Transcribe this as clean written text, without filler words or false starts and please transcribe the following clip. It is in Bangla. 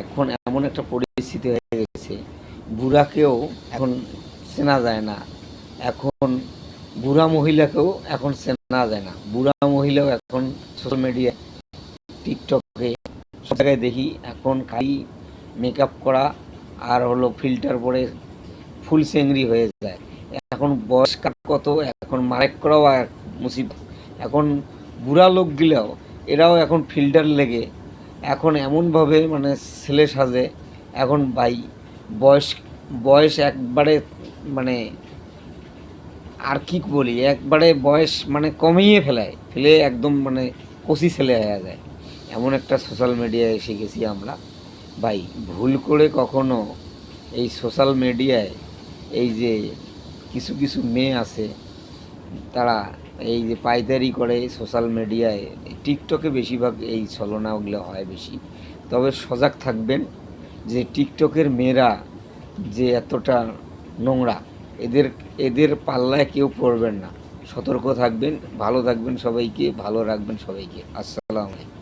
এখন এমন একটা পরিস্থিতি হয়ে গেছে, বুড়াকেও এখন চেনা যায় না। এখন বুড়া মহিলাকেও এখন চেনা যায় না। বুড়া মহিলাও এখন সোশ্যাল মিডিয়ায়, টিকটকে সব জায়গায় দেখি এখন খালি মেকআপ করা আর হলো ফিল্টার পরে ফুল চেংড়ি হয়ে যায়। এখন বয়স কত, এখন মারেক করাও আর মুসিবত। এখন বুড়া লোকগুলাও এরাও এখন ফিল্টার লেগে এখন এমনভাবে মানে ছেলে সাজে। এখন ভাই বয়স বয়স একবারে মানে আর কি বলি, একবারে বয়স মানে কমিয়ে ফেলে একদম মানে কচি ছেলে হয়ে যায়। এমন একটা সোশ্যাল মিডিয়ায় এসে গেছি আমরা। ভাই ভুল করে কখনো এই সোশ্যাল মিডিয়ায় এই যে কিছু কিছু মেয়ে আছে, তারা এই যে পায়দারি করে সোশ্যাল মিডিয়ায়, টিকটকে বেশিরভাগ এই ছলনাগুলো হয় বেশি। তবে সজাগ থাকবেন যে টিকটকের মেয়েরা যে এতটা নোংরা, এদের এদের পাল্লায় কেউ পড়বেন না। সতর্ক থাকবেন, ভালো থাকবেন, সবাইকে ভালো রাখবেন সবাইকে। আসসালামু আলাইকুম।